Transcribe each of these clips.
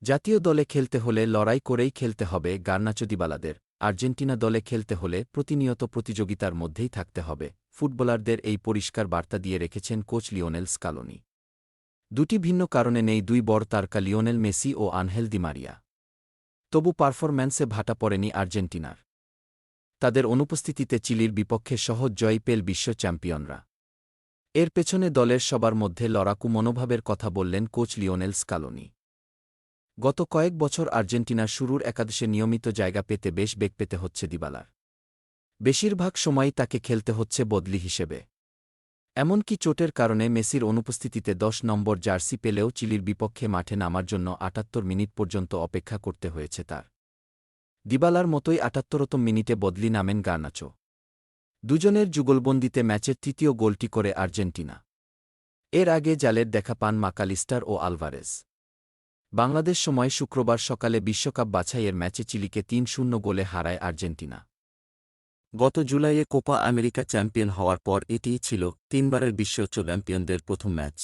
জাতীয় দলে খেলতে হলে লড়াই করেই খেলতে হবে গার্নাচো দিবালাদের, আর্জেন্টিনা দলে খেলতে হলে প্রতিনিয়ত প্রতিযোগিতার মধ্যেই থাকতে হবে, ফুটবলারদের এই পরিষ্কার বার্তা দিয়ে রেখেছেন কোচ লিওনেল স্কালোনি। দুটি ভিন্ন কারণে নেই দুই বড় তারকা লিওনেল মেসি ও আনহেল দি মারিয়া। তবু পারফরম্যান্সে ভাটা পড়েনি আর্জেন্টিনার। তাদের অনুপস্থিতিতে চিলির বিপক্ষে সহজ জয় পেল বিশ্ব চ্যাম্পিয়নরা। এর পেছনে দলের সবার মধ্যে লড়াকু মনোভাবের কথা বললেন কোচ লিওনেল স্কালোনি। গত কয়েক বছর আর্জেন্টিনার শুরুর একাদশে নিয়মিত জায়গা পেতে বেশ বেগ পেতে হচ্ছে দিবালার। বেশিরভাগ সময়ই তাকে খেলতে হচ্ছে বদলি হিসেবে। এমনকি চোটের কারণে মেসির অনুপস্থিতিতে ১০ নম্বর জার্সি পেলেও চিলির বিপক্ষে মাঠে নামার জন্য ৭৮ মিনিট পর্যন্ত অপেক্ষা করতে হয়েছে তার। দিবালার মতোই ৭৮তম মিনিটে বদলি নামেন গার্নাচো। দুজনের যুগলবন্দিতে ম্যাচের তৃতীয় গোলটি করে আর্জেন্টিনা। এর আগে জালের দেখা পান মাকালিস্টার ও আলভারেজ। বাংলাদেশ সময় শুক্রবার সকালে বিশ্বকাপ বাছাইয়ের ম্যাচে চিলিকে ৩-০ গোলে হারায় আর্জেন্টিনা। গত জুলাইয়ে কোপা আমেরিকা চ্যাম্পিয়ন হওয়ার পর এটিই ছিল তিনবারের বিশ্ব চ্যাম্পিয়নদের প্রথম ম্যাচ।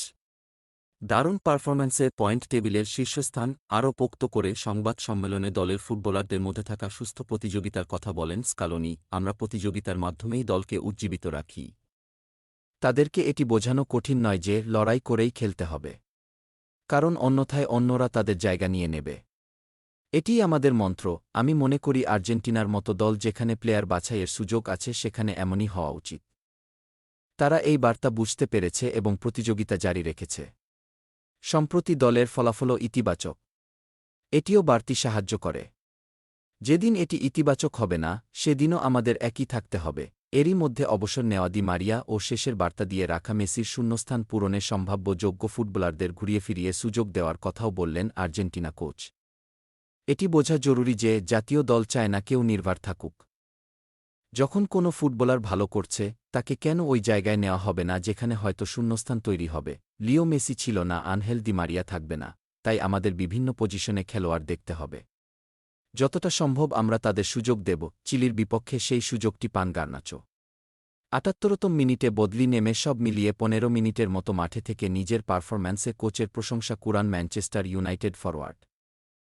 দারুণ পারফরম্যান্সে পয়েন্ট টেবিলের শীর্ষস্থান আরও পোক্ত করে সংবাদ সম্মেলনে দলের ফুটবলারদের মধ্যে থাকা সুস্থ প্রতিযোগিতার কথা বলেন স্কালোনি। আমরা প্রতিযোগিতার মাধ্যমেই দলকে উজ্জীবিত রাখি। তাদেরকে এটি বোঝানো কঠিন নয় যে লড়াই করেই খেলতে হবে, কারণ অন্যথায় অন্যরা তাদের জায়গা নিয়ে নেবে। এটিই আমাদের মন্ত্র। আমি মনে করি আর্জেন্টিনার মতো দল যেখানে প্লেয়ার বাছাইয়ের সুযোগ আছে সেখানে এমনই হওয়া উচিত। তারা এই বার্তা বুঝতে পেরেছে এবং প্রতিযোগিতা জারি রেখেছে। সম্প্রতি দলের ফলাফলও ইতিবাচক। এটিও বাড়তি সাহায্য করে। যেদিন এটি ইতিবাচক হবে না সেদিনও আমাদের একই থাকতে হবে। এরই মধ্যে অবসর নেওয়া দি মারিয়া ও শেষের বার্তা দিয়ে রাখা মেসির শূন্যস্থান পূরণে সম্ভাব্য যোগ্য ফুটবলারদের ঘুরিয়ে ফিরিয়ে সুযোগ দেওয়ার কথাও বললেন আর্জেন্টিনা কোচ। এটি বোঝা জরুরি যে জাতীয় দল চায় না কেউ নির্ভর থাকুক। যখন কোনো ফুটবলার ভালো করছে তাকে কেন ওই জায়গায় নেওয়া হবে না যেখানে হয়তো শূন্যস্থান তৈরি হবে। লিও মেসি ছিল না, আনহেল দি মারিয়া থাকবে না, তাই আমাদের বিভিন্ন পজিশনে খেলোয়াড় দেখতে হবে। যতটা সম্ভব আমরা তাদের সুযোগ দেব। চিলির বিপক্ষে সেই সুযোগটি পান গার্নাচো। ৭৮তম মিনিটে বদলি নেমে সব মিলিয়ে ১৫ মিনিটের মতো মাঠে থেকে নিজের পারফরম্যান্সে কোচের প্রশংসা কুড়ান ম্যানচেস্টার ইউনাইটেড ফরোয়ার্ড।